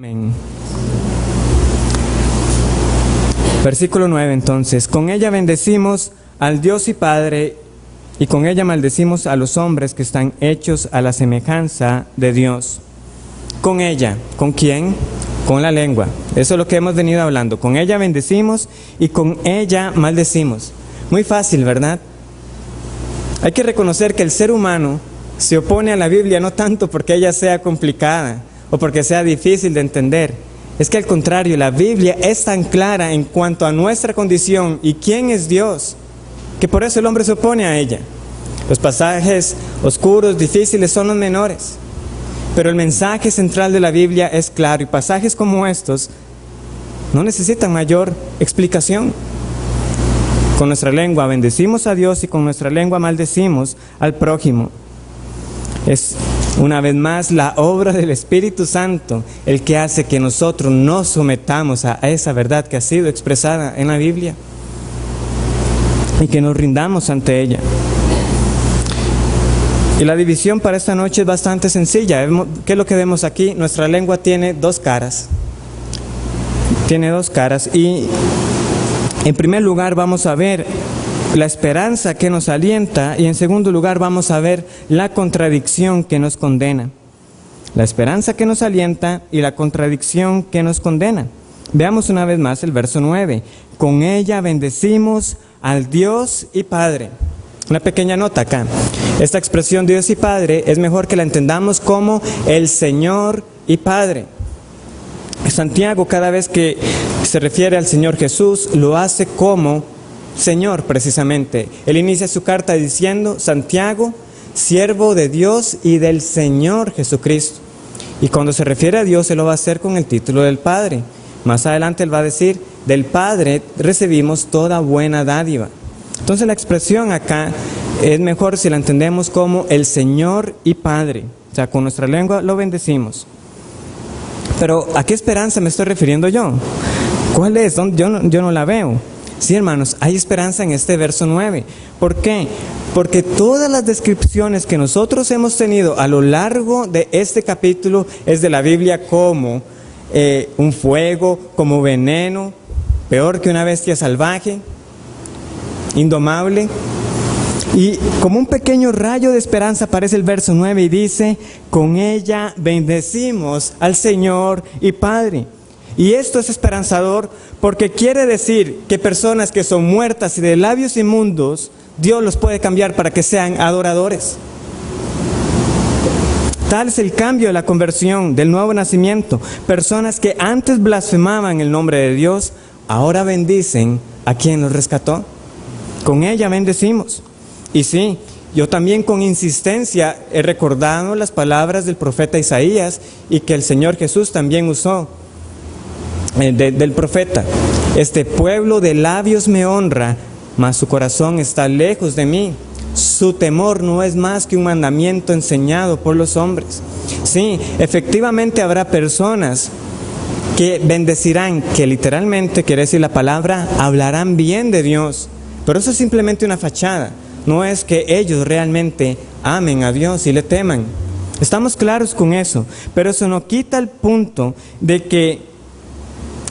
Amén. Versículo 9 entonces. Con ella bendecimos al Dios y Padre, y con ella maldecimos a los hombres que están hechos a la semejanza de Dios. Con ella, ¿con quién? Con la lengua. Eso es lo que hemos venido hablando. Con ella bendecimos y con ella maldecimos. Muy fácil, ¿verdad? Hay que reconocer que el ser humano se opone a la Biblia no tanto porque ella sea complicada o porque sea difícil de entender. Es que al contrario, la Biblia es tan clara en cuanto a nuestra condición y quién es Dios, que por eso el hombre se opone a ella. Los pasajes oscuros, difíciles son los menores, pero el mensaje central de la Biblia es claro, y pasajes como estos no necesitan mayor explicación. Con nuestra lengua bendecimos a Dios y con nuestra lengua maldecimos al prójimo. Es una vez más la obra del Espíritu Santo el que hace que nosotros nos sometamos a esa verdad que ha sido expresada en la Biblia y que nos rindamos ante ella. Y la división para esta noche es bastante sencilla. ¿Qué es lo que vemos aquí? Nuestra lengua tiene dos caras. Tiene dos caras. Y en primer lugar vamos a ver la esperanza que nos alienta, y en segundo lugar vamos a ver la contradicción que nos condena. La esperanza que nos alienta y la contradicción que nos condena. Veamos una vez más el verso 9. Con ella bendecimos al Dios y Padre. Una pequeña nota acá. Esta expresión Dios y Padre es mejor que la entendamos como el Señor y Padre. Santiago, cada vez que se refiere al Señor Jesús, lo hace como Señor precisamente. Él inicia su carta diciendo: Santiago, siervo de Dios y del Señor Jesucristo. Y cuando se refiere a Dios, Él lo va a hacer con el título del Padre. Más adelante Él va a decir: del Padre recibimos toda buena dádiva. Entonces la expresión acá es mejor si la entendemos como el Señor y Padre. O sea, con nuestra lengua lo bendecimos. Pero ¿a qué esperanza me estoy refiriendo yo? ¿Cuál es? Yo no la veo. Sí, hermanos, hay esperanza en este verso 9. ¿Por qué? Porque todas las descripciones que nosotros hemos tenido a lo largo de este capítulo es de la Biblia como un fuego, como veneno, peor que una bestia salvaje, indomable. Y como un pequeño rayo de esperanza aparece el verso 9 y dice: con ella bendecimos al Señor y Padre. Y esto es esperanzador porque quiere decir que personas que son muertas y de labios inmundos, Dios los puede cambiar para que sean adoradores. Tal es el cambio de la conversión, del nuevo nacimiento. Personas que antes blasfemaban el nombre de Dios, ahora bendicen a quien los rescató. Con ella bendecimos. Y sí, yo también con insistencia he recordado las palabras del profeta Isaías y que el Señor Jesús también usó del profeta. Este pueblo de labios me honra, mas su corazón está lejos de mí. Su temor no es más que un mandamiento enseñado por los hombres. Sí, efectivamente habrá personas que bendecirán, que literalmente quiere decir la palabra, hablarán bien de Dios. Pero eso es simplemente una fachada. No es que ellos realmente amen a Dios y le teman. Estamos claros con eso, pero eso no quita el punto de que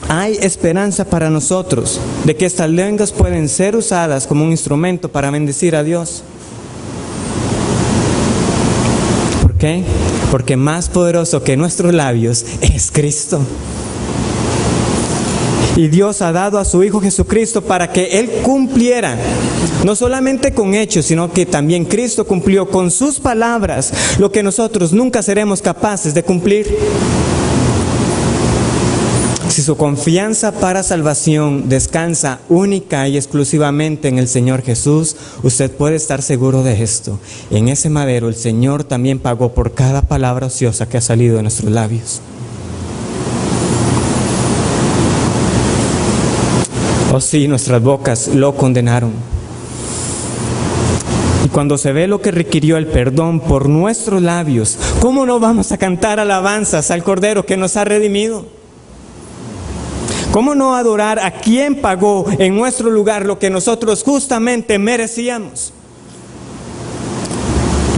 hay esperanza para nosotros, de que estas lenguas pueden ser usadas como un instrumento para bendecir a Dios. ¿Por qué? Porque más poderoso que nuestros labios es Cristo. Y Dios ha dado a su Hijo Jesucristo para que Él cumpliera, no solamente con hechos, sino que también Cristo cumplió con sus palabras lo que nosotros nunca seremos capaces de cumplir. Si su confianza para salvación descansa única y exclusivamente en el Señor Jesús, usted puede estar seguro de esto. En ese madero el Señor también pagó por cada palabra ociosa que ha salido de nuestros labios. Oh sí, nuestras bocas lo condenaron. Y cuando se ve lo que requirió el perdón por nuestros labios, ¿cómo no vamos a cantar alabanzas al Cordero que nos ha redimido? ¿Cómo no adorar a quien pagó en nuestro lugar lo que nosotros justamente merecíamos?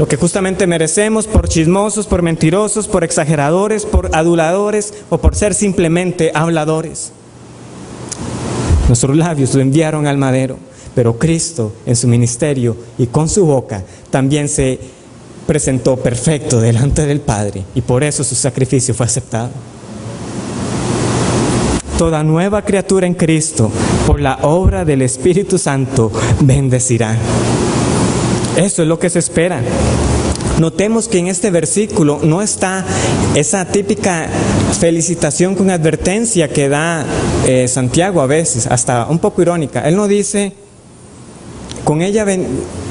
lo que justamente merecemos por chismosos, por mentirosos, por exageradores, por aduladores o por ser simplemente habladores. Nuestros labios lo enviaron al madero, pero Cristo en su ministerio y con su boca también se presentó perfecto delante del Padre y por eso su sacrificio fue aceptado. Toda nueva criatura en Cristo, por la obra del Espíritu Santo, bendecirá. Eso es lo que se espera. Notemos que en este versículo no está esa típica felicitación con advertencia que da Santiago a veces, hasta un poco irónica. Él no dice, con ella,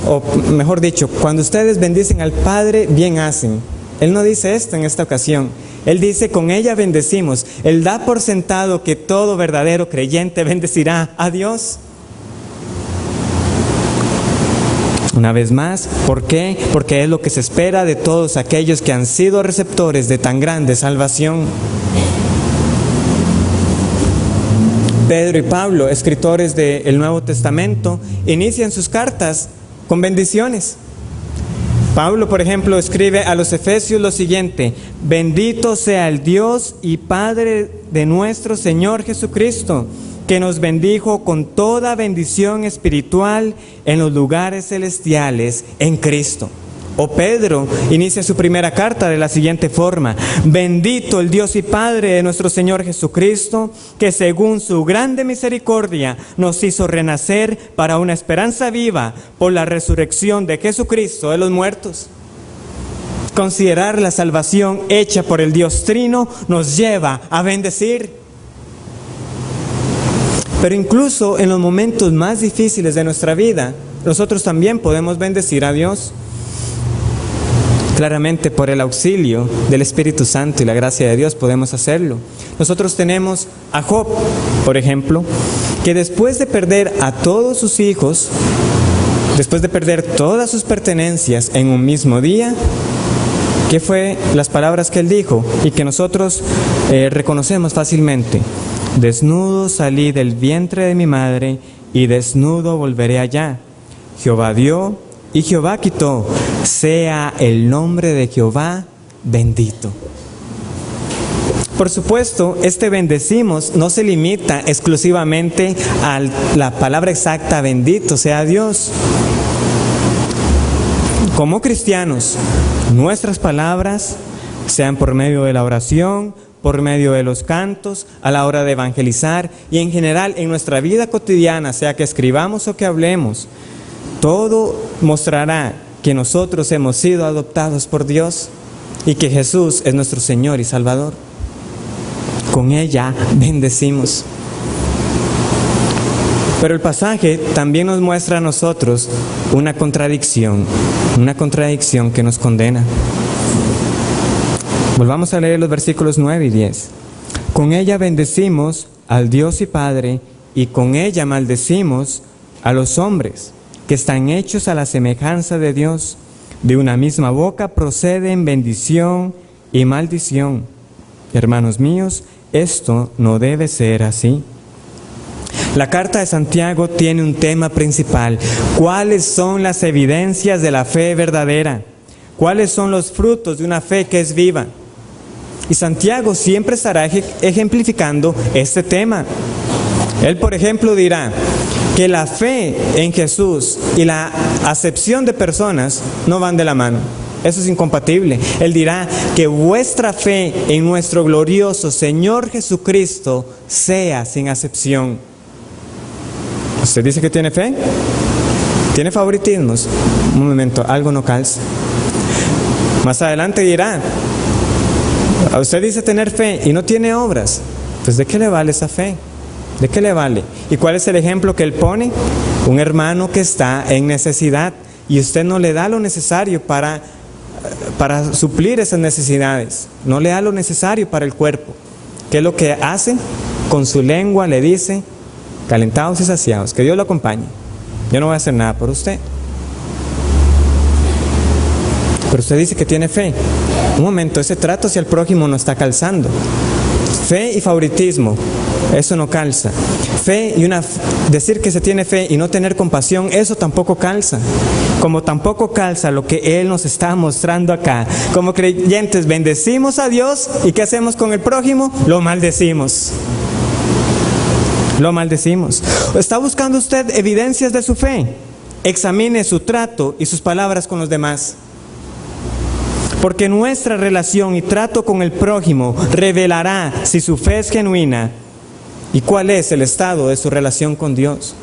o mejor dicho, cuando ustedes bendicen al Padre, bien hacen. Él no dice esto en esta ocasión. Él dice, con ella bendecimos. Él da por sentado que todo verdadero creyente bendecirá a Dios. Una vez más, ¿por qué? Porque es lo que se espera de todos aquellos que han sido receptores de tan grande salvación. Pedro y Pablo, escritores del Nuevo Testamento, inician sus cartas con bendiciones. Pablo, por ejemplo, escribe a los Efesios lo siguiente: bendito sea el Dios y Padre de nuestro Señor Jesucristo, que nos bendijo con toda bendición espiritual en los lugares celestiales en Cristo. O Pedro inicia su primera carta de la siguiente forma: bendito el Dios y Padre de nuestro Señor Jesucristo, que según su grande misericordia nos hizo renacer para una esperanza viva por la resurrección de Jesucristo de los muertos. Considerar la salvación hecha por el Dios Trino nos lleva a bendecir. Pero incluso en los momentos más difíciles de nuestra vida, nosotros también podemos bendecir a Dios. Claramente por el auxilio del Espíritu Santo y la gracia de Dios podemos hacerlo. Nosotros tenemos a Job, por ejemplo, que después de perder a todos sus hijos, después de perder todas sus pertenencias en un mismo día, ¿qué fue las palabras que él dijo y que nosotros reconocemos fácilmente? Desnudo salí del vientre de mi madre y desnudo volveré allá. Jehová dio y Jehová quitó, sea el nombre de Jehová bendito. Por supuesto, este bendecimos no se limita exclusivamente a la palabra exacta bendito sea Dios. Como cristianos, nuestras palabras, sean por medio de la oración, por medio de los cantos, a la hora de evangelizar y en general en nuestra vida cotidiana, sea que escribamos o que hablemos, todo mostrará que nosotros hemos sido adoptados por Dios y que Jesús es nuestro Señor y Salvador. Con ella bendecimos. Pero el pasaje también nos muestra a nosotros una contradicción que nos condena. Volvamos a leer los versículos 9 y 10. Con ella bendecimos al Dios y Padre, y con ella maldecimos a los hombres, que están hechos a la semejanza de Dios. De una misma boca proceden bendición y maldición. Hermanos míos, esto no debe ser así. La carta de Santiago tiene un tema principal: ¿cuáles son las evidencias de la fe verdadera? ¿Cuáles son los frutos de una fe que es viva? Y Santiago siempre estará ejemplificando este tema. Él, por ejemplo, dirá que la fe en Jesús y la acepción de personas no van de la mano. Eso es incompatible. Él dirá que vuestra fe en nuestro glorioso Señor Jesucristo sea sin acepción. ¿Usted dice que tiene fe? ¿Tiene favoritismos? Un momento, algo no calza. Más adelante dirá, usted dice tener fe y no tiene obras. Pues ¿de qué le vale esa fe? ¿De qué le vale? ¿Y cuál es el ejemplo que él pone? Un hermano que está en necesidad y usted no le da lo necesario para suplir esas necesidades. No le da lo necesario para el cuerpo. ¿Qué es lo que hace? Con su lengua le dice: calentados y saciados, que Dios lo acompañe. Yo no voy a hacer nada por usted. Pero usted dice que tiene fe. Un momento, ese trato hacia el prójimo no está calzando. Fe y favoritismo, eso no calza. Fe y decir que se tiene fe y no tener compasión, eso tampoco calza. como tampoco calza lo que Él nos está mostrando acá. Como creyentes bendecimos a Dios, ¿y qué hacemos con el prójimo? Lo maldecimos. Lo maldecimos. ¿Está buscando usted evidencias de su fe? Examine su trato y sus palabras con los demás. Porque nuestra relación y trato con el prójimo revelará si su fe es genuina y cuál es el estado de su relación con Dios.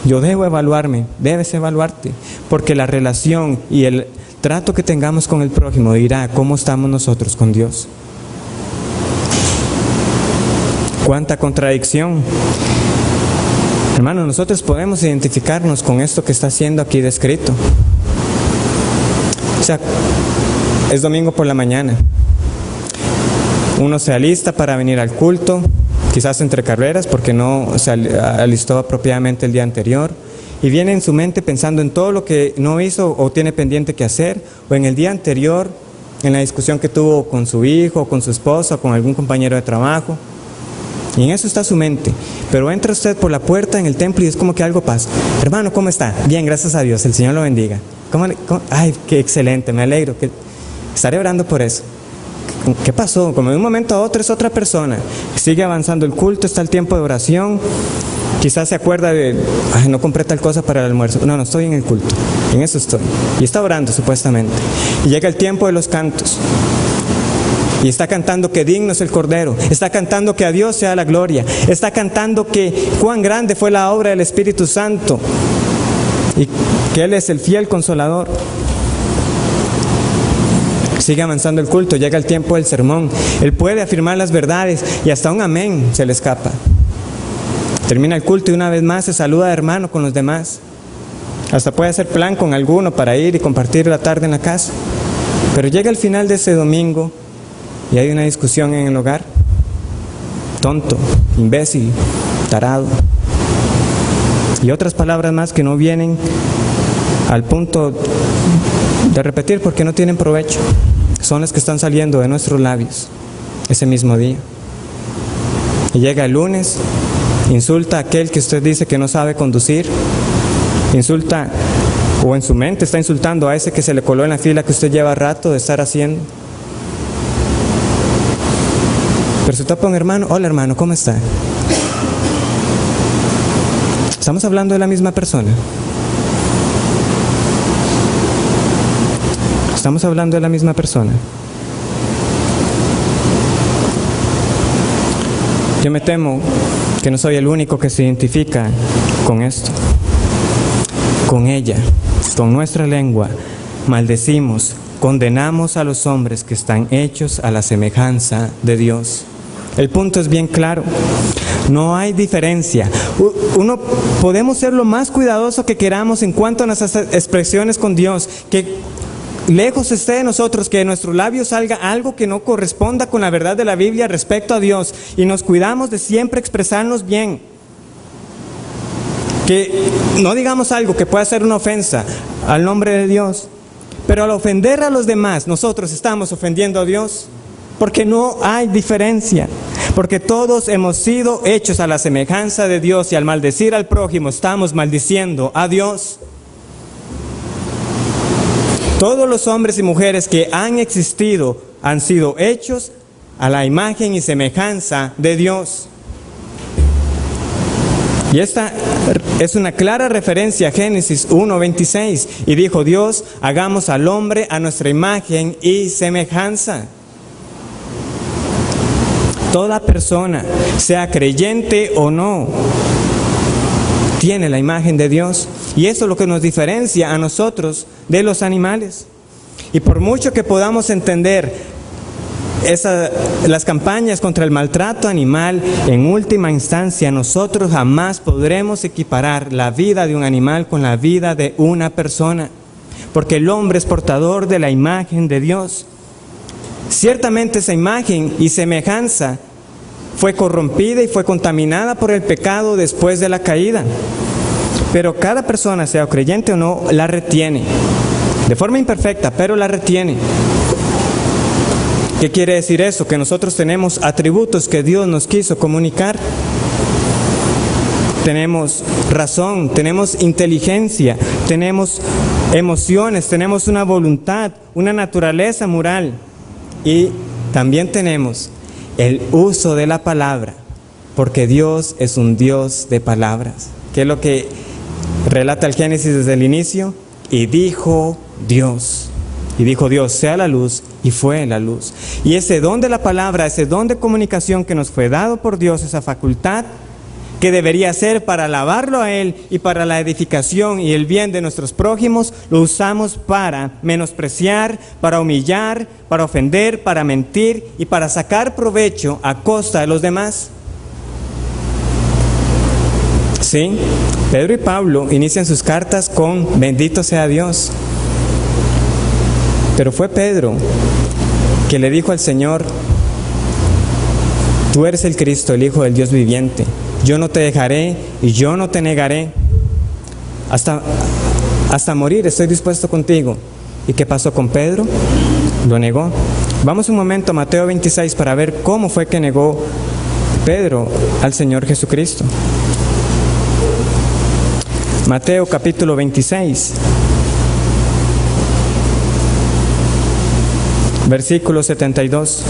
Yo debo evaluarme, debes evaluarte, porque la relación y el trato que tengamos con el prójimo dirá cómo estamos nosotros con Dios. ¡Cuánta contradicción! Hermanos, nosotros podemos identificarnos con esto que está siendo aquí descrito. O sea, es domingo por la mañana. Uno se alista para venir al culto, quizás entre carreras porque no se alistó apropiadamente el día anterior, y viene en su mente pensando en todo lo que no hizo o tiene pendiente que hacer, o en el día anterior, en la discusión que tuvo con su hijo, con su esposa, con algún compañero de trabajo. Y en eso está su mente. Pero entra usted por la puerta en el templo y es como que algo pasa. Hermano, ¿cómo está? Bien, gracias a Dios, el Señor lo bendiga. Ay, qué excelente, me alegro. Estaré orando por eso. ¿Qué pasó? Como de un momento a otro es otra persona. Sigue avanzando el culto, está el tiempo de oración. Quizás se acuerda de, ay, no compré tal cosa para el almuerzo. No, estoy en el culto. En eso estoy. Y está orando supuestamente. Y llega el tiempo de los cantos. Y está cantando que digno es el Cordero. Está cantando que a Dios sea la gloria. Está cantando que cuán grande fue la obra del Espíritu Santo. Y que Él es el fiel consolador. Sigue avanzando el culto, llega el tiempo del sermón. Él puede afirmar las verdades y hasta un amén se le escapa. Termina el culto y una vez más se saluda de hermano con los demás. Hasta puede hacer plan con alguno para ir y compartir la tarde en la casa. Pero llega el final de ese domingo y hay una discusión en el hogar. Tonto, imbécil, tarado. Y otras palabras más que no vienen al punto de repetir porque no tienen provecho. Son las que están saliendo de nuestros labios ese mismo día. Y llega el lunes, insulta a aquel que usted dice que no sabe conducir, insulta, o en su mente está insultando a ese que se le coló en la fila que usted lleva rato de estar haciendo. Pero se topa un hermano, hola hermano, ¿cómo está? ¿Estamos hablando de la misma persona? ¿Estamos hablando de la misma persona? Yo me temo que no soy el único que se identifica con esto. Con ella, con nuestra lengua, maldecimos, condenamos a los hombres que están hechos a la semejanza de Dios. El punto es bien claro. No hay diferencia. Podemos ser lo más cuidadoso que queramos en cuanto a nuestras expresiones con Dios, que lejos esté de nosotros que de nuestros labios salga algo que no corresponda con la verdad de la Biblia respecto a Dios, y nos cuidamos de siempre expresarnos bien. Que no digamos algo que pueda ser una ofensa al nombre de Dios, pero al ofender a los demás, nosotros estamos ofendiendo a Dios, porque no hay diferencia, porque todos hemos sido hechos a la semejanza de Dios, y al maldecir al prójimo estamos maldiciendo a Dios. Todos los hombres y mujeres que han existido han sido hechos a la imagen y semejanza de Dios. Y esta es una clara referencia a Génesis 1:26. Y dijo Dios, hagamos al hombre a nuestra imagen y semejanza. Toda persona, sea creyente o no, tiene la imagen de Dios. Y eso es lo que nos diferencia a nosotros de los animales. Y por mucho que podamos entender las campañas contra el maltrato animal, en última instancia nosotros jamás podremos equiparar la vida de un animal con la vida de una persona, porque el hombre es portador de la imagen de Dios. Ciertamente esa imagen y semejanza fue corrompida y fue contaminada por el pecado después de la caída, pero cada persona, sea creyente o no, la retiene, de forma imperfecta, pero la retiene. ¿Qué quiere decir eso? Que nosotros tenemos atributos que Dios nos quiso comunicar. Tenemos razón, tenemos inteligencia, tenemos emociones, tenemos una voluntad, una naturaleza moral y también tenemos el uso de la palabra, porque Dios es un Dios de palabras, que es lo que relata el Génesis desde el inicio. Y dijo Dios, sea la luz, y fue la luz. Y ese don de la palabra, ese don de comunicación que nos fue dado por Dios, esa facultad que debería ser para alabarlo a Él y para la edificación y el bien de nuestros prójimos, lo usamos para menospreciar, para humillar, para ofender, para mentir y para sacar provecho a costa de los demás. Sí, Pedro y Pablo inician sus cartas con bendito sea Dios. Pero fue Pedro que le dijo al Señor: tú eres el Cristo, el Hijo del Dios viviente. Yo no te dejaré y yo no te negaré. Hasta morir estoy dispuesto contigo. ¿Y qué pasó con Pedro? Lo negó. Vamos un momento a Mateo 26 para ver cómo fue que negó Pedro al Señor Jesucristo. Mateo capítulo 26, versículo 72.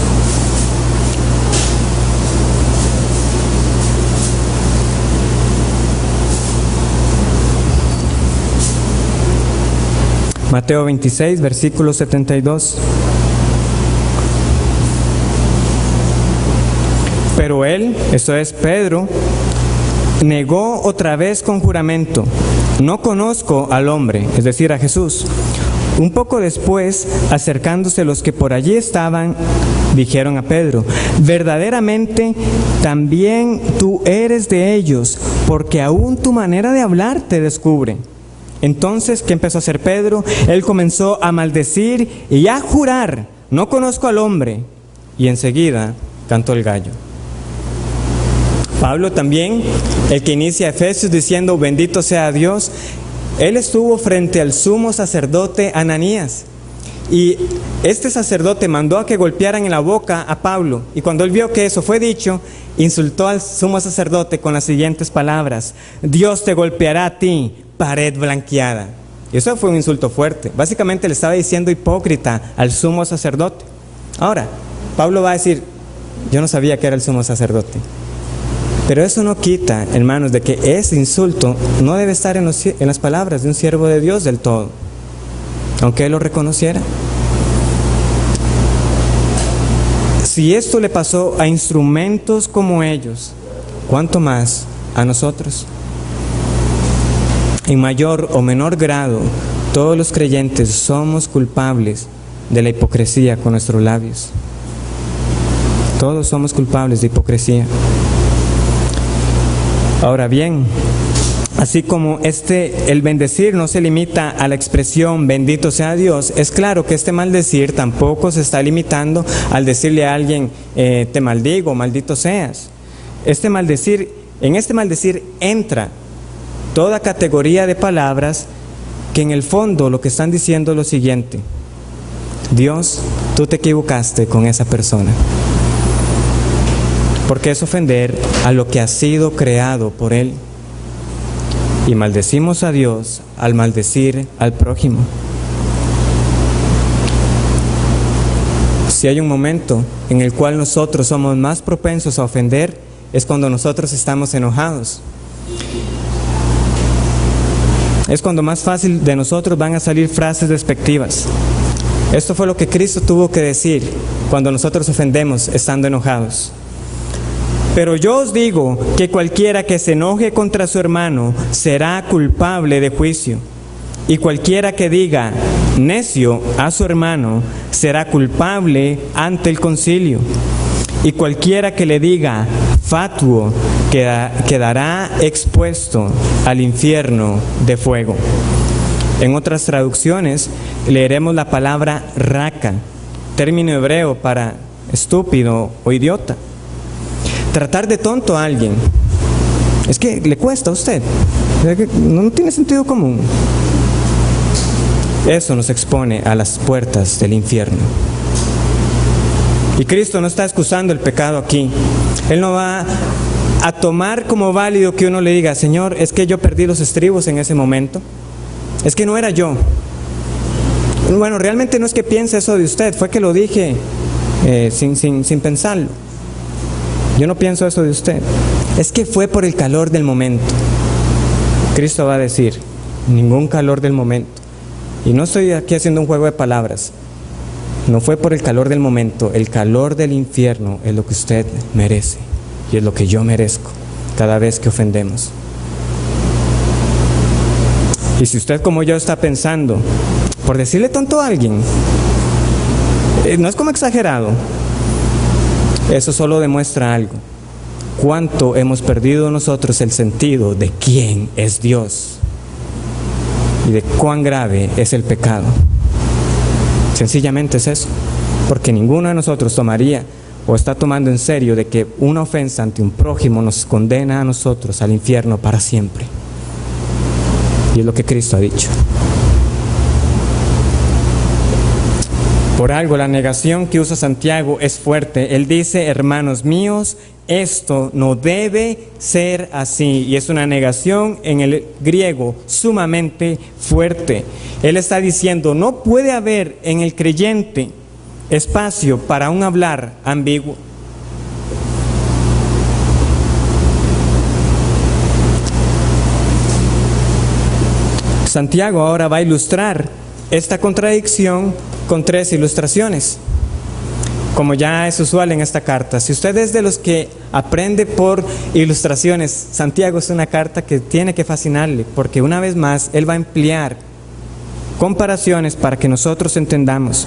Mateo 26, versículo 72. Pero él, esto es Pedro, negó otra vez con juramento: no conozco al hombre, es decir, a Jesús. Un poco después, acercándose los que por allí estaban, dijeron a Pedro: verdaderamente también tú eres de ellos, porque aún tu manera de hablar te descubre. Entonces, ¿qué empezó a hacer Pedro? Él comenzó a maldecir y a jurar: no conozco al hombre. Y enseguida cantó el gallo. Pablo también, el que inicia Efesios diciendo bendito sea Dios, él estuvo frente al sumo sacerdote Ananías. Y este sacerdote mandó a que golpearan en la boca a Pablo. Y cuando él vio que eso fue dicho, insultó al sumo sacerdote con las siguientes palabras: Dios te golpeará a ti, pared blanqueada. Y eso fue un insulto fuerte. Básicamente le estaba diciendo hipócrita al sumo sacerdote. Ahora, Pablo va a decir: yo no sabía que era el sumo sacerdote. Pero eso no quita, hermanos, de que ese insulto no debe estar en las palabras de un siervo de Dios del todo, aunque él lo reconociera. Si esto le pasó a instrumentos como ellos, ¿cuánto más a nosotros? En mayor o menor grado, todos los creyentes somos culpables de la hipocresía con nuestros labios. Todos somos culpables de hipocresía. Ahora bien, así como el bendecir no se limita a la expresión bendito sea Dios, es claro que este maldecir tampoco se está limitando al decirle a alguien te maldigo, maldito seas. En este maldecir entra toda categoría de palabras que en el fondo lo que están diciendo es lo siguiente: Dios, tú te equivocaste con esa persona. Porque es ofender a lo que ha sido creado por Él. Y maldecimos a Dios al maldecir al prójimo. Si hay un momento en el cual nosotros somos más propensos a ofender, es cuando nosotros estamos enojados. Es cuando más fácil de nosotros van a salir frases despectivas. Esto fue lo que Cristo tuvo que decir cuando nosotros ofendemos estando enojados. Pero yo os digo que cualquiera que se enoje contra su hermano será culpable de juicio. Y cualquiera que diga necio a su hermano será culpable ante el concilio. Y cualquiera que le diga fatuo quedará expuesto al infierno de fuego. En otras traducciones leeremos la palabra raka, término hebreo para estúpido o idiota. Tratar de tonto a alguien, es que le cuesta a usted, no tiene sentido común. Eso nos expone a las puertas del infierno. Y Cristo no está excusando el pecado aquí. Él no va a tomar como válido que uno le diga: Señor, es que yo perdí los estribos en ese momento, es que no era yo, Bueno, realmente no es que piense eso de usted, fue que lo dije sin pensarlo. Yo no pienso eso de usted. Es que fue por el calor del momento. Cristo va a decir, ningún calor del momento. Y no estoy aquí haciendo un juego de palabras. No fue por el calor del momento. El calor del infierno es lo que usted merece. Y es lo que yo merezco cada vez que ofendemos. Y si usted como yo está pensando, por decirle tonto a alguien, no es como exagerado. Eso solo demuestra algo. Cuánto hemos perdido nosotros el sentido de quién es Dios y de cuán grave es el pecado. Sencillamente es eso, porque ninguno de nosotros tomaría o está tomando en serio de que una ofensa ante un prójimo nos condena a nosotros al infierno para siempre. Y es lo que Cristo ha dicho. Por algo la negación que usa Santiago es fuerte. Él dice, hermanos míos, esto no debe ser así. Y es una negación en el griego sumamente fuerte. Él está diciendo, no puede haber en el creyente espacio para un hablar ambiguo. Santiago ahora va a ilustrar esta contradicción con 3 ilustraciones, como ya es usual en esta carta. Si usted es de los que aprende por ilustraciones, Santiago es una carta que tiene que fascinarle, porque una vez más él va a emplear comparaciones para que nosotros entendamos.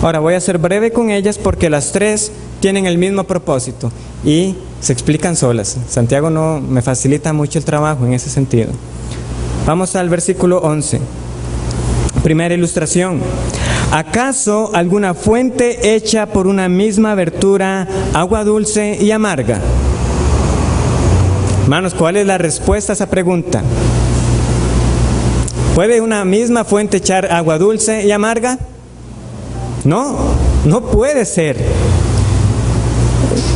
Ahora voy a ser breve con ellas porque las 3 tienen el mismo propósito y se explican solas. Santiago no me facilita mucho el trabajo en ese sentido. Vamos al versículo 11. Primera ilustración. ¿Acaso alguna fuente hecha por una misma abertura, agua dulce y amarga? Hermanos, ¿cuál es la respuesta a esa pregunta? ¿Puede una misma fuente echar agua dulce y amarga? No, no puede ser.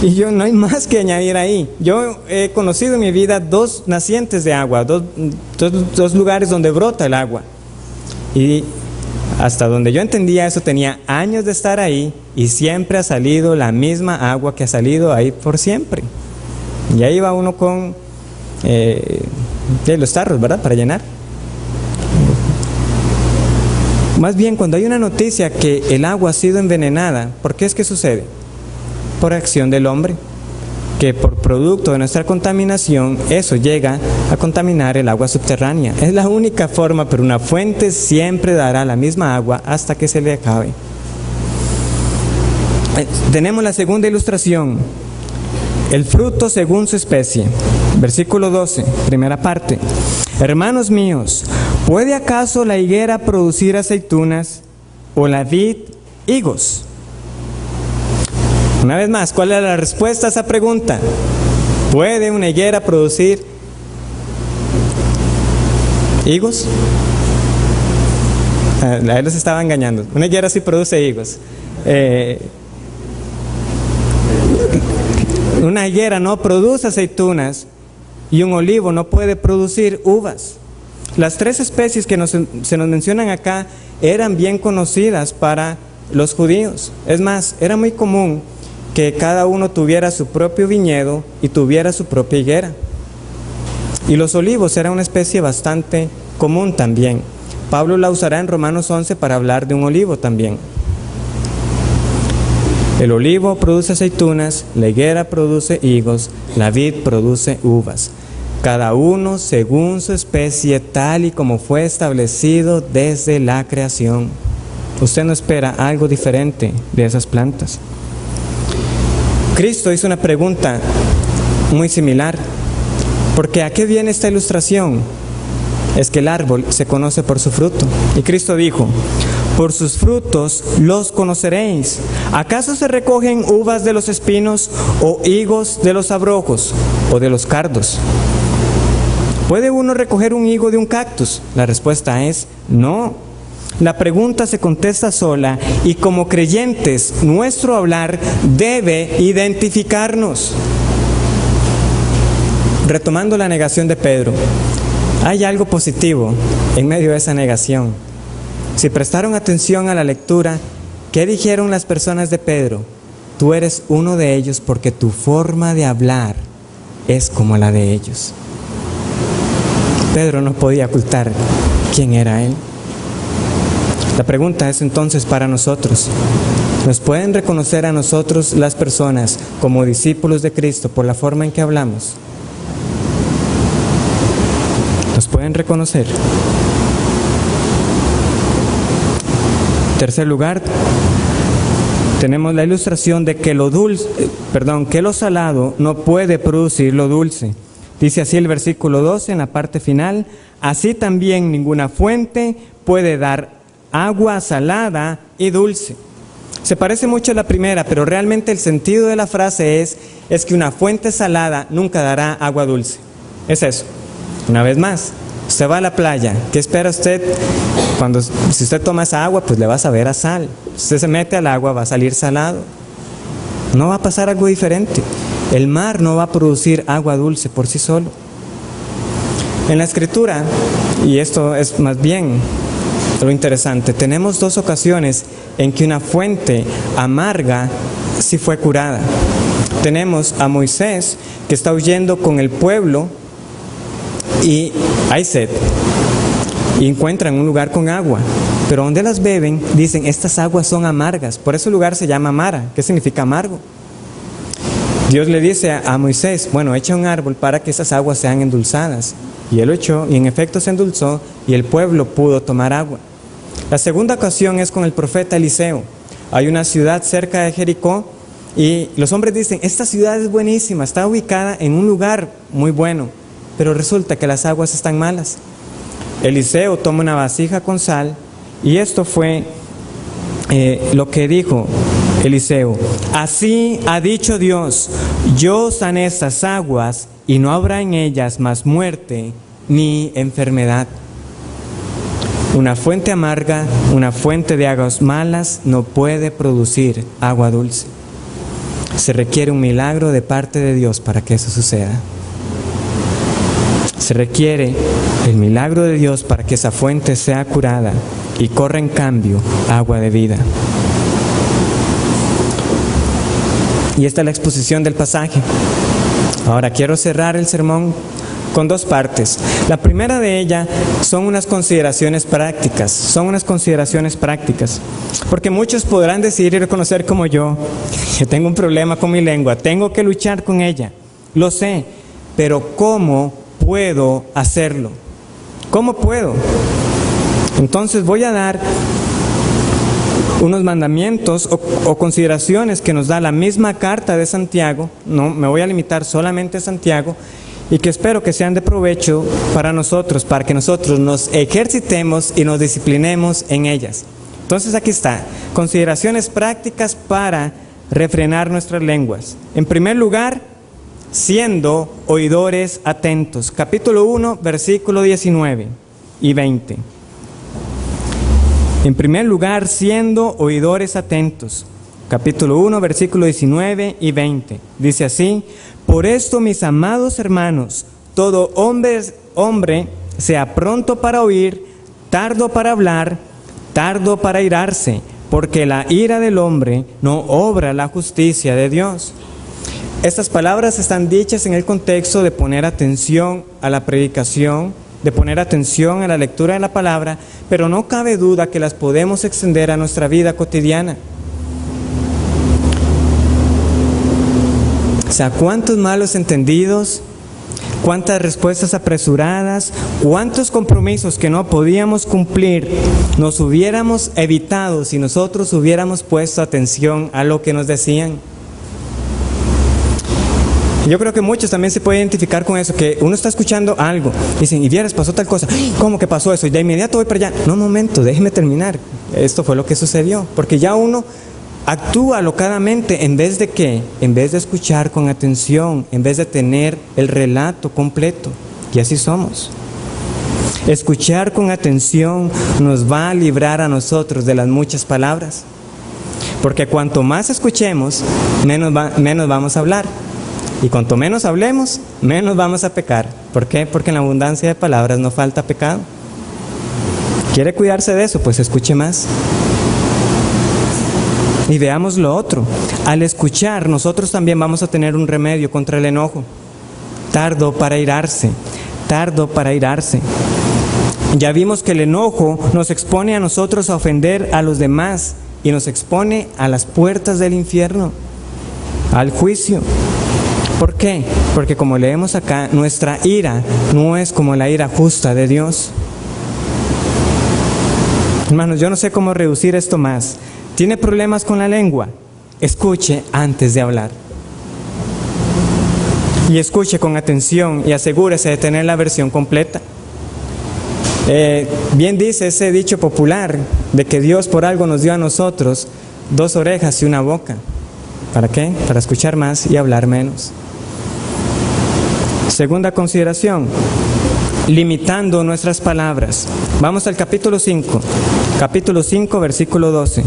Y no hay más que añadir ahí. Yo he conocido en mi vida 2 nacientes de agua, dos lugares donde brota el agua. Y hasta donde yo entendía eso tenía años de estar ahí y siempre ha salido la misma agua que ha salido ahí por siempre. Y ahí va uno con los tarros, ¿verdad? Para llenar. Más bien, cuando hay una noticia que el agua ha sido envenenada, ¿por qué es que sucede? Por acción del hombre, que por producto de nuestra contaminación, eso llega a contaminar el agua subterránea. Es la única forma, pero una fuente siempre dará la misma agua hasta que se le acabe. Tenemos la segunda ilustración, el fruto según su especie. Versículo 12, primera parte. Hermanos míos, ¿puede acaso la higuera producir aceitunas o la vid higos? Una vez más, ¿cuál es la respuesta a esa pregunta? ¿Puede una higuera producir higos? A él los estaba engañando. Una higuera sí produce higos. Una higuera no produce aceitunas y un olivo no puede producir uvas. Las 3 especies que se nos mencionan acá eran bien conocidas para los judíos. Es más, era muy común que cada uno tuviera su propio viñedo y tuviera su propia higuera. Y los olivos era una especie bastante común también. Pablo la usará en Romanos 11 para hablar de un olivo también. El olivo produce aceitunas, la higuera produce higos, la vid produce uvas. Cada uno según su especie, tal y como fue establecido desde la creación. Usted no espera algo diferente de esas plantas. Cristo hizo una pregunta muy similar, porque ¿a qué viene esta ilustración? Es que el árbol se conoce por su fruto. Y Cristo dijo, por sus frutos los conoceréis. ¿Acaso se recogen uvas de los espinos o higos de los abrojos o de los cardos? ¿Puede uno recoger un higo de un cactus? La respuesta es no. La pregunta se contesta sola y como creyentes nuestro hablar debe identificarnos. Retomando la negación de Pedro, hay algo positivo en medio de esa negación. Si prestaron atención a la lectura, ¿qué dijeron las personas de Pedro? Tú eres uno de ellos porque tu forma de hablar es como la de ellos. Pedro no podía ocultar quién era él. La pregunta es entonces para nosotros: ¿nos pueden reconocer a nosotros las personas como discípulos de Cristo por la forma en que hablamos? ¿Nos pueden reconocer? En tercer lugar, tenemos la ilustración de que que lo salado no puede producir lo dulce. Dice así el versículo 12 en la parte final: así también ninguna fuente puede dar agua salada y dulce. Se parece mucho a la primera, pero realmente el sentido de la frase es que una fuente salada nunca dará agua dulce. Es eso. Una vez más, usted va a la playa, ¿qué espera usted? Si usted toma esa agua, pues le va a saber a sal. Si usted se mete al agua, va a salir salado. No va a pasar algo diferente. El mar no va a producir agua dulce por sí solo. En la Escritura, y esto es más bien lo interesante, tenemos dos ocasiones en que una fuente amarga sí fue curada. Tenemos a Moisés, que está huyendo con el pueblo y hay sed, y encuentran un lugar con agua, pero donde las beben, dicen, estas aguas son amargas. Por eso el lugar se llama Mara, que significa amargo. Dios le dice a Moisés, bueno, echa un árbol para que esas aguas sean endulzadas. Y él lo echó, y en efecto se endulzó, y el pueblo pudo tomar agua. La segunda ocasión es con el profeta Eliseo. Hay una ciudad cerca de Jericó, y los hombres dicen, esta ciudad es buenísima, está ubicada en un lugar muy bueno, pero resulta que las aguas están malas. Eliseo toma una vasija con sal, y esto fue lo que dijo Eliseo: así ha dicho Dios, yo sané estas aguas y no habrá en ellas más muerte ni enfermedad. Una fuente amarga, una fuente de aguas malas no puede producir agua dulce. Se requiere un milagro de parte de Dios para que eso suceda. Se requiere el milagro de Dios para que esa fuente sea curada y corra en cambio agua de vida. Y esta es la exposición del pasaje. Ahora quiero cerrar el sermón con dos partes. La primera de ellas son unas consideraciones prácticas. Porque muchos podrán decir y reconocer como yo que tengo un problema con mi lengua, tengo que luchar con ella. Lo sé, pero ¿cómo puedo hacerlo? ¿Cómo puedo? Entonces voy a dar unos mandamientos o consideraciones que nos da la misma carta de Santiago. No me voy a limitar solamente a Santiago, y que espero que sean de provecho para nosotros, para que nosotros nos ejercitemos y nos disciplinemos en ellas. Entonces aquí está, consideraciones prácticas para refrenar nuestras lenguas. En primer lugar, siendo oidores atentos. Capítulo 1, versículo 19 y 20. En primer lugar, siendo oidores atentos. Capítulo 1, versículo 19 y 20. Dice así: por esto, mis amados hermanos, todo hombre sea pronto para oír, tardo para hablar, tardo para irarse, porque la ira del hombre no obra la justicia de Dios. Estas palabras están dichas en el contexto de poner atención a la predicación, de poner atención a la lectura de la palabra, pero no cabe duda que las podemos extender a nuestra vida cotidiana. O sea, cuántos malos entendidos, cuántas respuestas apresuradas, cuántos compromisos que no podíamos cumplir nos hubiéramos evitado si nosotros hubiéramos puesto atención a lo que nos decían. Yo creo que muchos también se pueden identificar con eso, que uno está escuchando algo, y dicen, y vieras, pasó tal cosa, ¿cómo que pasó eso? Y de inmediato voy para allá. No, un momento, déjeme terminar. Esto fue lo que sucedió, porque ya uno actúa alocadamente en vez de ¿qué? En vez de escuchar con atención, en vez de tener el relato completo. Y así somos. Escuchar con atención nos va a librar a nosotros de las muchas palabras. Porque cuanto más escuchemos, menos vamos a hablar. Y cuanto menos hablemos, menos vamos a pecar. ¿Por qué? Porque en la abundancia de palabras no falta pecado. ¿Quiere cuidarse de eso? Pues escuche más. Y veamos lo otro. Al escuchar, nosotros también vamos a tener un remedio contra el enojo. Tardo para irarse, tardo para irarse. Ya vimos que el enojo nos expone a nosotros a ofender a los demás y nos expone a las puertas del infierno, al juicio. ¿Por qué? Porque como leemos acá, nuestra ira no es como la ira justa de Dios. Hermanos, yo no sé cómo reducir esto más. ¿Tiene problemas con la lengua? Escuche antes de hablar. Y escuche con atención y asegúrese de tener la versión completa. Bien dice ese dicho popular de que Dios por algo nos dio a nosotros 2 orejas y una boca. ¿Para qué? Para escuchar más y hablar menos. Segunda consideración, limitando nuestras palabras. Vamos al capítulo 5, versículo 12.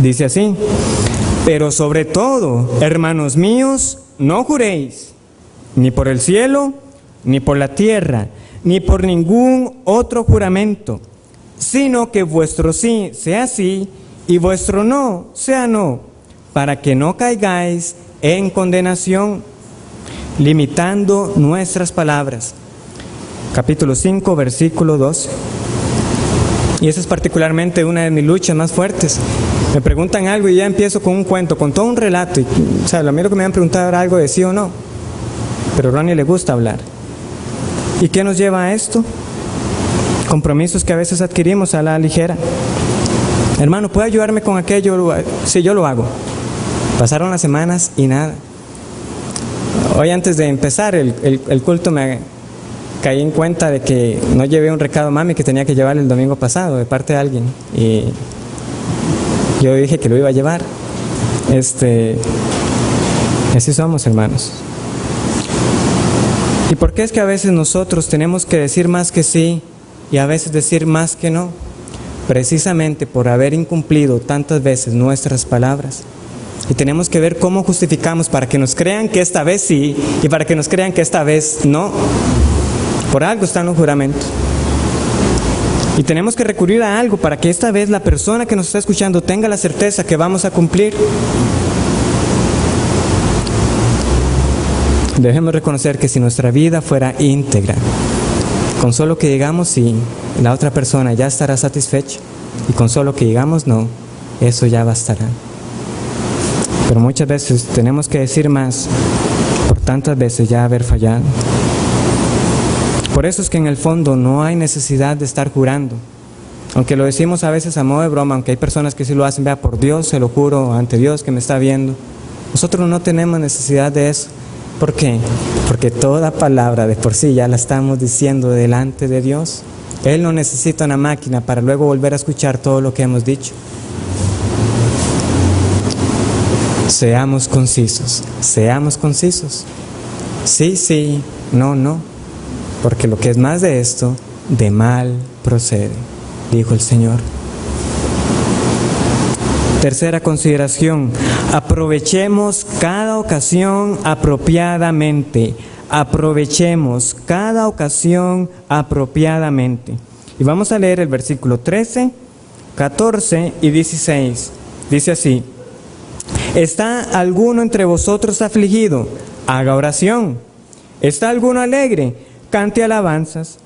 Dice así: pero sobre todo, hermanos míos, no juréis, ni por el cielo, ni por la tierra, ni por ningún otro juramento, sino que vuestro sí sea sí y vuestro no sea no, para que no caigáis en condenación, limitando nuestras palabras. Capítulo 5, versículo 12. Y esa es particularmente una de mis luchas más fuertes. Me preguntan algo y ya empiezo con un cuento, con todo un relato. Y, o sea, a mí lo que me han preguntado era algo de sí o no. Pero a Ronnie le gusta hablar. ¿Y qué nos lleva a esto? Compromisos que a veces adquirimos a la ligera. Hermano, ¿puede ayudarme con aquello? Sí, yo lo hago. Pasaron las semanas y nada. Hoy antes de empezar el culto me caí en cuenta de que no llevé un recado a mami que tenía que llevar el domingo pasado de parte de alguien. Y yo dije que lo iba a llevar. Así somos, hermanos. ¿Y por qué es que a veces nosotros tenemos que decir más que sí y a veces decir más que no? Precisamente por haber incumplido tantas veces nuestras palabras. Y tenemos que ver cómo justificamos para que nos crean que esta vez sí y para que nos crean que esta vez no. Por algo están los juramentos. Y tenemos que recurrir a algo para que esta vez la persona que nos está escuchando tenga la certeza que vamos a cumplir. Debemos reconocer que si nuestra vida fuera íntegra, con solo que digamos sí, la otra persona ya estará satisfecha. Y con solo que digamos no, eso ya bastará. Pero muchas veces tenemos que decir más por tantas veces ya haber fallado. Por eso es que en el fondo no hay necesidad de estar jurando. Aunque lo decimos a veces a modo de broma, aunque hay personas que sí lo hacen, vea, por Dios, se lo juro ante Dios que me está viendo. Nosotros no tenemos necesidad de eso. ¿Por qué? Porque toda palabra de por sí ya la estamos diciendo delante de Dios. Él no necesita una máquina para luego volver a escuchar todo lo que hemos dicho. Seamos concisos, seamos concisos. Sí, sí, no, no. Porque lo que es más de esto, de mal procede, dijo el Señor. Tercera consideración, aprovechemos cada ocasión apropiadamente. Aprovechemos cada ocasión apropiadamente. Y vamos a leer el versículo 13, 14 y 16. Dice así: ¿está alguno entre vosotros afligido? Haga oración. ¿Está alguno alegre? Cante alabanzas.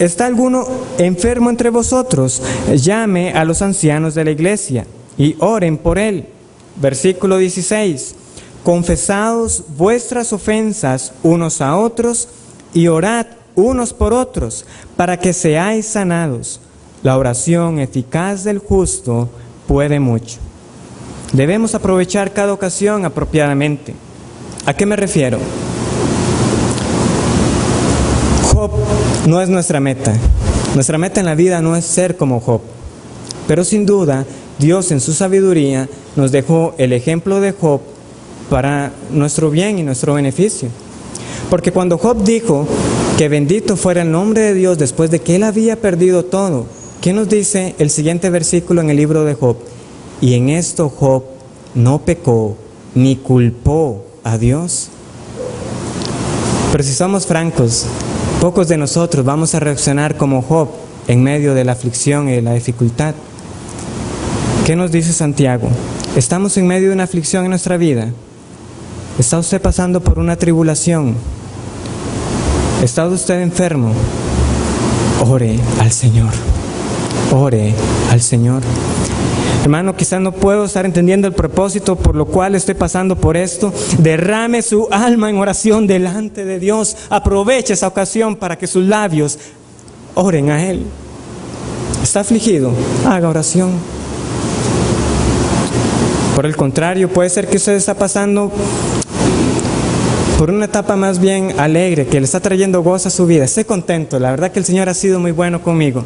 ¿Está alguno enfermo entre vosotros? Llame a los ancianos de la iglesia y oren por él. Versículo 16. Confesaos vuestras ofensas unos a otros y orad unos por otros para que seáis sanados. La oración eficaz del justo puede mucho. Debemos aprovechar cada ocasión apropiadamente. ¿A qué me refiero? Job no es nuestra meta. Nuestra meta en la vida no es ser como Job. Pero sin duda, Dios en su sabiduría nos dejó el ejemplo de Job para nuestro bien y nuestro beneficio. Porque cuando Job dijo que bendito fuera el nombre de Dios después de que él había perdido todo, ¿qué nos dice el siguiente versículo en el libro de Job? Y en esto Job no pecó ni culpó a Dios. Pero si somos francos, pocos de nosotros vamos a reaccionar como Job en medio de la aflicción y de la dificultad. ¿Qué nos dice Santiago? ¿Estamos en medio de una aflicción en nuestra vida? ¿Está usted pasando por una tribulación? ¿Está usted enfermo? Ore al Señor. Ore al Señor. Hermano, quizás no puedo estar entendiendo el propósito por lo cual estoy pasando por esto. Derrame su alma en oración delante de Dios. Aproveche esa ocasión para que sus labios oren a Él. ¿Está afligido? Haga oración. Por el contrario, puede ser que usted está pasando por una etapa más bien alegre, que le está trayendo gozo a su vida. Esté contento, la verdad que el Señor ha sido muy bueno conmigo.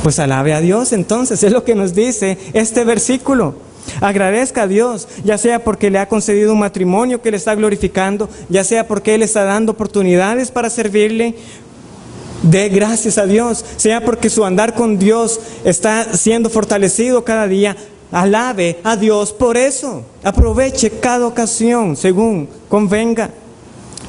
Pues alabe a Dios entonces, es lo que nos dice este versículo. Agradezca a Dios, ya sea porque le ha concedido un matrimonio que le está glorificando, ya sea porque Él está dando oportunidades para servirle. Dé gracias a Dios, sea porque su andar con Dios está siendo fortalecido cada día. Alabe a Dios por eso. Aproveche cada ocasión según convenga.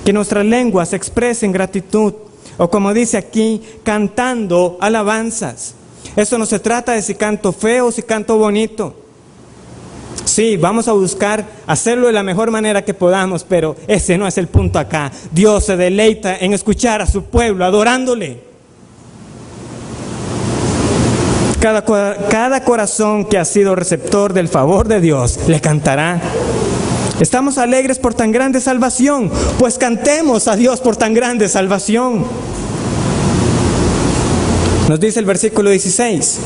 Que nuestras lenguas expresen gratitud, o como dice aquí, cantando alabanzas. Eso no se trata de si canto feo o si canto bonito. Sí, vamos a buscar hacerlo de la mejor manera que podamos, pero ese no es el punto acá. Dios se deleita en escuchar a su pueblo adorándole. Cada corazón que ha sido receptor del favor de Dios le cantará. Estamos alegres por tan grande salvación, pues cantemos a Dios por tan grande salvación. Nos dice el versículo 16,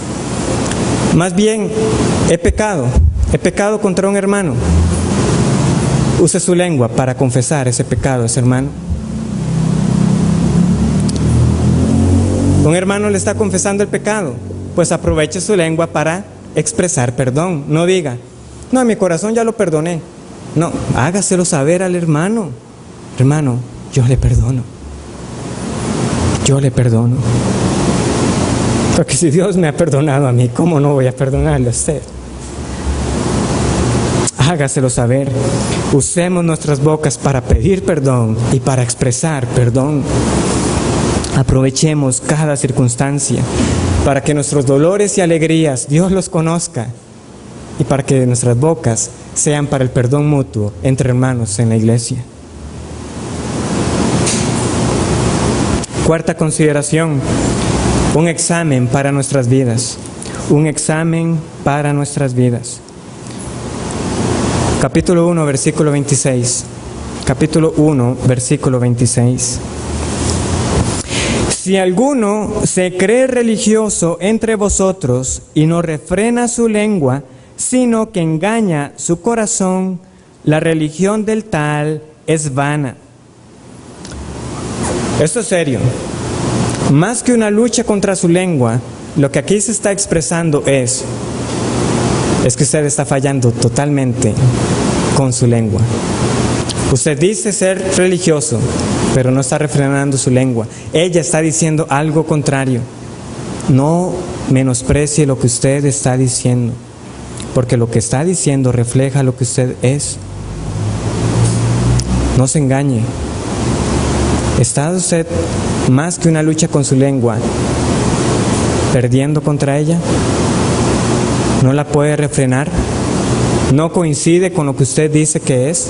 más bien, he pecado contra un hermano. Use su lengua para confesar ese pecado a ese hermano. Un hermano le está confesando el pecado, pues aproveche su lengua para expresar perdón. No diga, no, mi corazón ya lo perdoné. No, hágaselo saber al hermano. Hermano, yo le perdono. Yo le perdono. Porque si Dios me ha perdonado a mí, ¿cómo no voy a perdonarle a usted? Hágaselo saber. Usemos nuestras bocas para pedir perdón y para expresar perdón. Aprovechemos cada circunstancia para que nuestros dolores y alegrías Dios los conozca y para que nuestras bocas sean para el perdón mutuo entre hermanos en la iglesia. Cuarta consideración, un examen para nuestras vidas. Un examen para nuestras vidas. Capítulo 1, versículo 26. Capítulo 1, versículo 26. Si alguno se cree religioso entre vosotros y no refrena su lengua, sino que engaña su corazón, la religión del tal es vana. Esto es serio. Más que una lucha contra su lengua, lo que aquí se está expresando es que usted está fallando totalmente con su lengua. Usted dice ser religioso, pero no está refrenando su lengua. Ella está diciendo algo contrario. No menosprecie lo que usted está diciendo, porque lo que está diciendo refleja lo que usted es. No se engañe. ¿Está usted más que una lucha con su lengua perdiendo contra ella? ¿No la puede refrenar? ¿No coincide con lo que usted dice que es?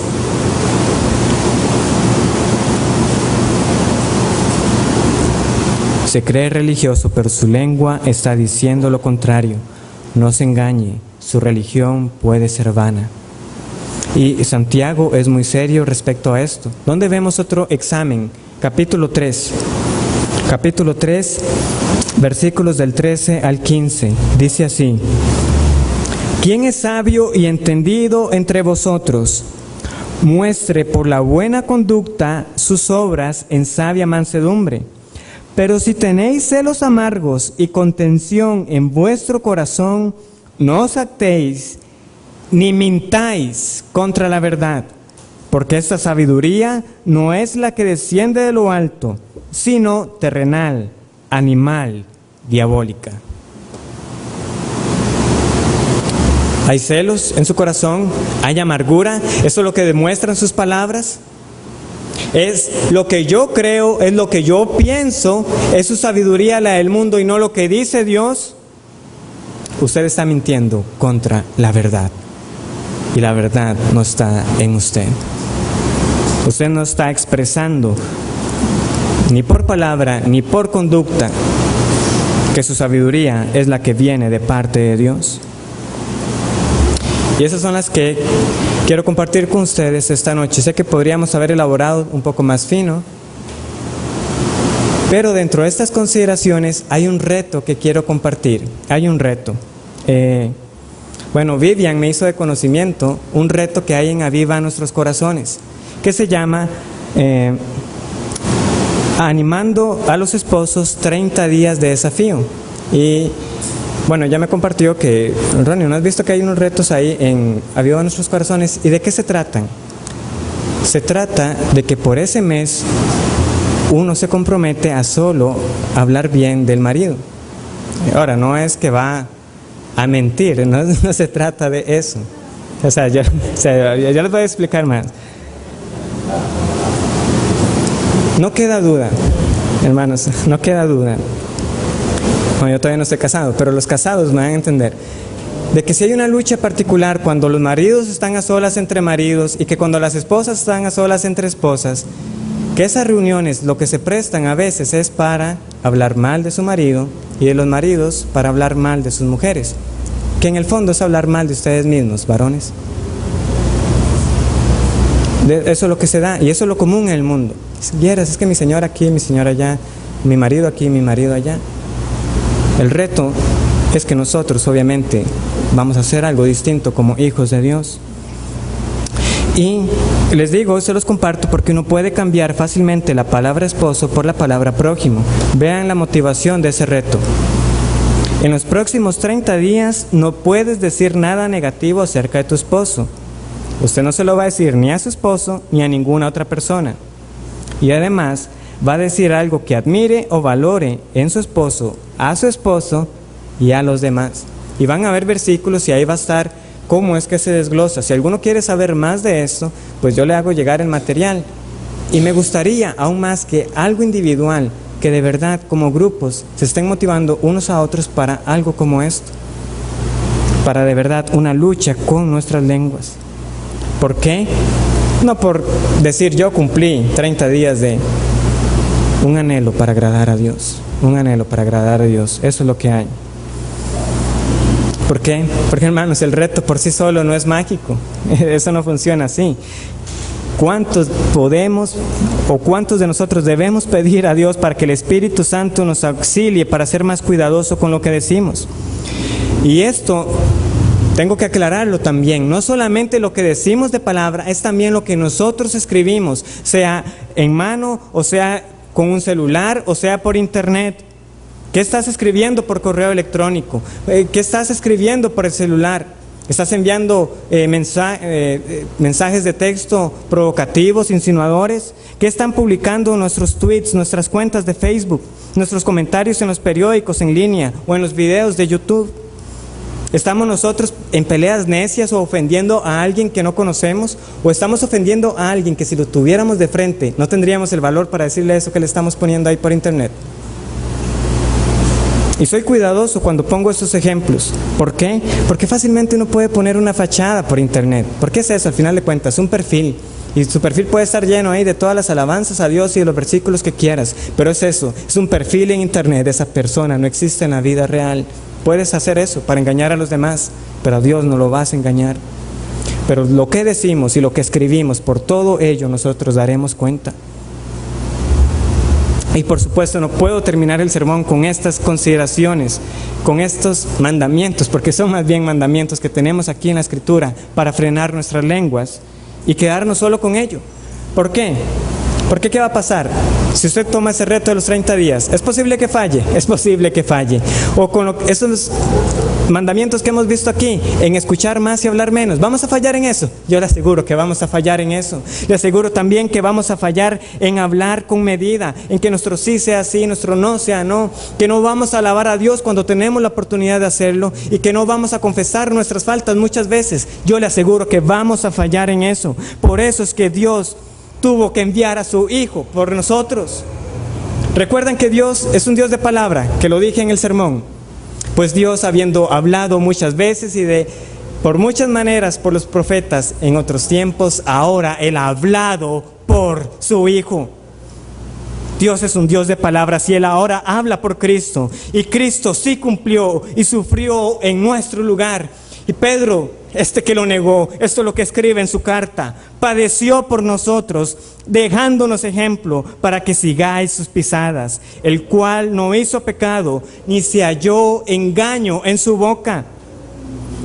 Se cree religioso, pero su lengua está diciendo lo contrario. No se engañe, su religión puede ser vana. Y Santiago es muy serio respecto a esto. ¿Dónde vemos otro examen? Capítulo 3. Capítulo 3, versículos del 13 al 15. Dice así: ¿Quién es sabio y entendido entre vosotros? Muestre por la buena conducta sus obras en sabia mansedumbre. Pero si tenéis celos amargos y contención en vuestro corazón, no os actéis ni mintáis contra la verdad, porque esta sabiduría no es la que desciende de lo alto, sino terrenal, animal, diabólica. ¿Hay celos en su corazón? ¿Hay amargura? ¿Eso es lo que demuestran sus palabras? es lo que yo creo, es lo que yo pienso, es su sabiduría la del mundo y no lo que dice Dios, usted está mintiendo contra la verdad. Y la verdad no está en usted. Usted no está expresando, ni por palabra, ni por conducta, que su sabiduría es la que viene de parte de Dios. Y esas son las que quiero compartir con ustedes esta noche. Sé que podríamos haber elaborado un poco más fino, pero dentro de estas consideraciones hay un reto que quiero compartir. Hay un reto. Bueno, Vivian me hizo de conocimiento un reto que hay en Aviva Nuestros Corazones, que se llama Animando a los Esposos 30 días de desafío. Y bueno, ya me compartió que, Ronnie, ¿no has visto que hay unos retos ahí en Aviva Nuestros Corazones? ¿Y de qué se tratan? Se trata de que por ese mes uno se compromete a solo hablar bien del marido. Ahora, no es que va a mentir, no se trata de eso. O sea, yo les voy a explicar más. No queda duda, hermanos, no queda duda. Bueno, yo todavía no estoy casado, pero los casados me van a entender. De que si hay una lucha particular cuando los maridos están a solas entre maridos y que cuando las esposas están a solas entre esposas, que esas reuniones lo que se prestan a veces es para hablar mal de su marido y de los maridos para hablar mal de sus mujeres. Que en el fondo es hablar mal de ustedes mismos, varones. Eso es lo que se da y eso es lo común en el mundo. Si vieras, es que mi señora aquí, mi señora allá, mi marido aquí, mi marido allá. El reto es que nosotros obviamente vamos a hacer algo distinto como hijos de Dios. Y les digo, se los comparto porque uno puede cambiar fácilmente la palabra esposo por la palabra prójimo. Vean la motivación de ese reto. En los próximos 30 días no puedes decir nada negativo acerca de tu esposo. Usted no se lo va a decir ni a su esposo ni a ninguna otra persona. Y además va a decir algo que admire o valore en su esposo, a su esposo y a los demás. Y van a haber versículos y ahí va a estar cómo es que se desglosa. Si alguno quiere saber más de esto, pues yo le hago llegar el material. Y me gustaría aún más que algo individual, que de verdad como grupos se estén motivando unos a otros para algo como esto. Para de verdad una lucha con nuestras lenguas. ¿Por qué? No por decir yo cumplí 30 días de un anhelo para agradar a Dios. Un anhelo para agradar a Dios. Eso es lo que hay. ¿Por qué? Porque hermanos, el reto por sí solo no es mágico. Eso no funciona así. ¿Cuántos podemos o cuántos de nosotros debemos pedir a Dios para que el Espíritu Santo nos auxilie para ser más cuidadoso con lo que decimos? Y esto tengo que aclararlo también, no solamente lo que decimos de palabra, es también lo que nosotros escribimos, sea en mano, o sea con un celular, o sea por internet. ¿Qué estás escribiendo por correo electrónico? ¿Qué estás escribiendo por el celular? ¿Estás enviando mensajes de texto provocativos, insinuadores? ¿Qué están publicando nuestros tweets, nuestras cuentas de Facebook, nuestros comentarios en los periódicos en línea o en los videos de YouTube? ¿Estamos nosotros en peleas necias o ofendiendo a alguien que no conocemos? ¿O estamos ofendiendo a alguien que si lo tuviéramos de frente no tendríamos el valor para decirle eso que le estamos poniendo ahí por internet? Y soy cuidadoso cuando pongo estos ejemplos. ¿Por qué? Porque fácilmente uno puede poner una fachada por internet. ¿Por qué es eso? Al final de cuentas, un perfil. Y su perfil puede estar lleno ahí de todas las alabanzas a Dios y de los versículos que quieras. Pero es eso, es un perfil en internet. Esa persona no existe en la vida real. Puedes hacer eso para engañar a los demás, pero a Dios no lo vas a engañar. Pero lo que decimos y lo que escribimos, por todo ello nosotros daremos cuenta. Y por supuesto no puedo terminar el sermón con estas consideraciones, con estos mandamientos, porque son más bien mandamientos que tenemos aquí en la Escritura para frenar nuestras lenguas y quedarnos solo con ello. ¿Por qué? Porque ¿qué va a pasar? Si usted toma ese reto de los 30 días, ¿es posible que falle? Es posible que falle. O con esos mandamientos que hemos visto aquí, en escuchar más y hablar menos, ¿vamos a fallar en eso? Yo le aseguro que vamos a fallar en eso. Le aseguro también que vamos a fallar en hablar con medida, en que nuestro sí sea sí, nuestro no sea no, que no vamos a alabar a Dios cuando tenemos la oportunidad de hacerlo y que no vamos a confesar nuestras faltas muchas veces. Yo le aseguro que vamos a fallar en eso. Por eso es que Dios tuvo que enviar a su Hijo por nosotros. Recuerdan que Dios es un Dios de palabra, que lo dije en el sermón. Pues Dios, habiendo hablado muchas veces y por muchas maneras por los profetas en otros tiempos, ahora Él ha hablado por su Hijo. Dios es un Dios de palabras y Él ahora habla por Cristo. Y Cristo sí cumplió y sufrió en nuestro lugar. Y Pedro, que lo negó, esto es lo que escribe en su carta, padeció por nosotros, dejándonos ejemplo para que sigáis sus pisadas, el cual no hizo pecado, ni se halló engaño en su boca.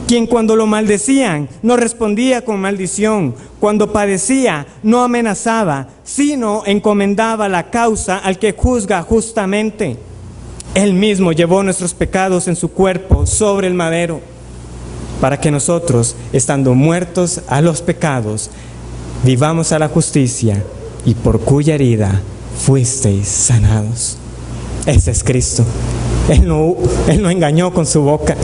Quien cuando lo maldecían, no respondía con maldición, cuando padecía, no amenazaba, sino encomendaba la causa al que juzga justamente. Él mismo llevó nuestros pecados en su cuerpo sobre el madero, para que nosotros, estando muertos a los pecados, vivamos a la justicia, y por cuya herida fuisteis sanados. Ese es Cristo. Él no engañó con su boca.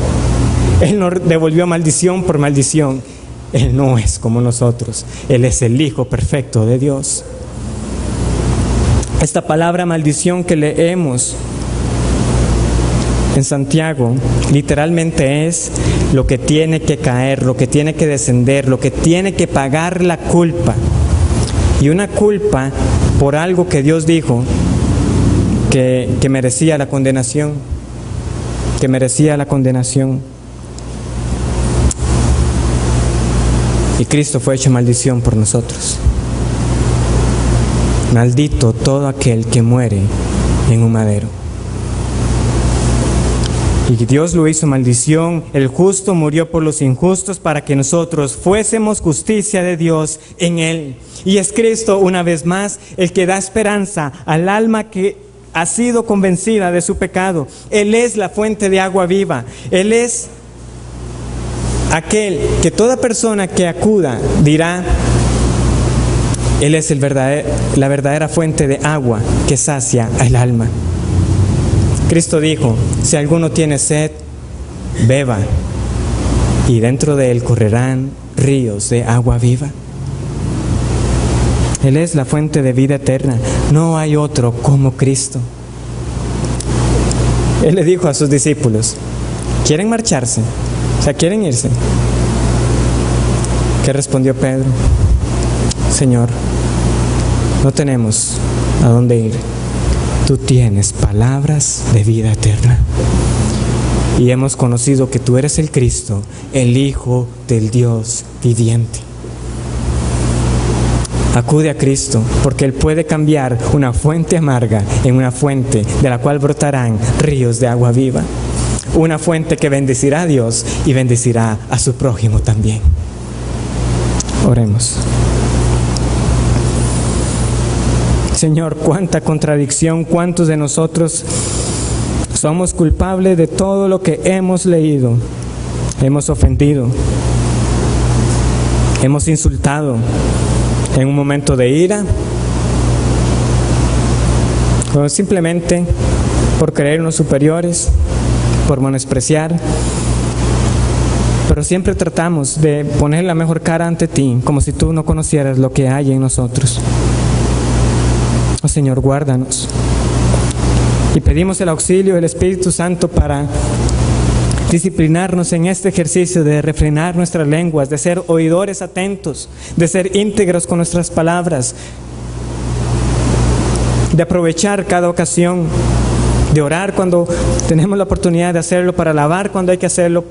Él no devolvió maldición por maldición. Él no es como nosotros. Él es el Hijo perfecto de Dios. Esta palabra maldición que leemos en Santiago literalmente es lo que tiene que caer, lo que tiene que descender, lo que tiene que pagar la culpa. Y una culpa por algo que Dios dijo que merecía la condenación, que merecía la condenación. Y Cristo fue hecho maldición por nosotros. Maldito todo aquel que muere en un madero. Y Dios lo hizo maldición, el justo murió por los injustos para que nosotros fuésemos justicia de Dios en Él. Y es Cristo, una vez más, el que da esperanza al alma que ha sido convencida de su pecado. Él es la fuente de agua viva. Él es aquel que toda persona que acuda dirá, Él es la verdadera fuente de agua que sacia al alma. Cristo dijo, si alguno tiene sed, beba, y dentro de él correrán ríos de agua viva. Él es la fuente de vida eterna. No hay otro como Cristo. Él le dijo a sus discípulos, ¿quieren marcharse? O sea, ¿quieren irse? ¿Qué respondió Pedro? Señor, no tenemos a dónde ir. Tú tienes palabras de vida eterna. Y hemos conocido que tú eres el Cristo, el Hijo del Dios viviente. Acude a Cristo, porque Él puede cambiar una fuente amarga en una fuente de la cual brotarán ríos de agua viva. Una fuente que bendecirá a Dios y bendecirá a su prójimo también. Oremos. Señor, cuánta contradicción, cuántos de nosotros somos culpables de todo lo que hemos leído, hemos ofendido, hemos insultado en un momento de ira, o simplemente por creernos superiores, por menospreciar, pero siempre tratamos de poner la mejor cara ante ti, como si tú no conocieras lo que hay en nosotros. Oh Señor, guárdanos. Y pedimos el auxilio del Espíritu Santo para disciplinarnos en este ejercicio de refrenar nuestras lenguas, de ser oidores atentos, de ser íntegros con nuestras palabras, de aprovechar cada ocasión, de orar cuando tenemos la oportunidad de hacerlo, para alabar cuando hay que hacerlo,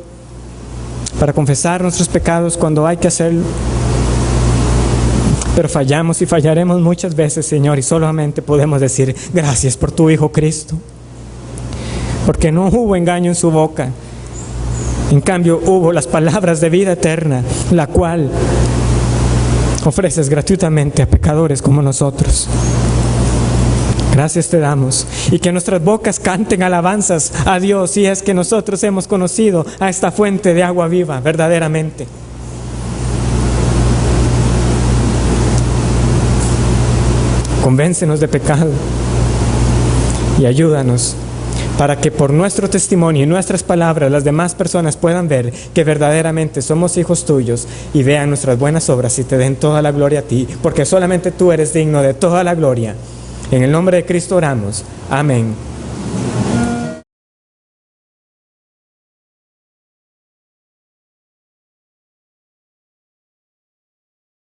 para confesar nuestros pecados cuando hay que hacerlo. Pero fallamos y fallaremos muchas veces, Señor, y solamente podemos decir gracias por tu Hijo Cristo, porque no hubo engaño en su boca. En cambio hubo las palabras de vida eterna, la cual ofreces gratuitamente a pecadores como nosotros. Gracias te damos, y que nuestras bocas canten alabanzas a Dios, si es que nosotros hemos conocido a esta fuente de agua viva verdaderamente. Convéncenos de pecado y ayúdanos para que por nuestro testimonio y nuestras palabras las demás personas puedan ver que verdaderamente somos hijos tuyos y vean nuestras buenas obras y te den toda la gloria a ti, porque solamente tú eres digno de toda la gloria. En el nombre de Cristo oramos. Amén.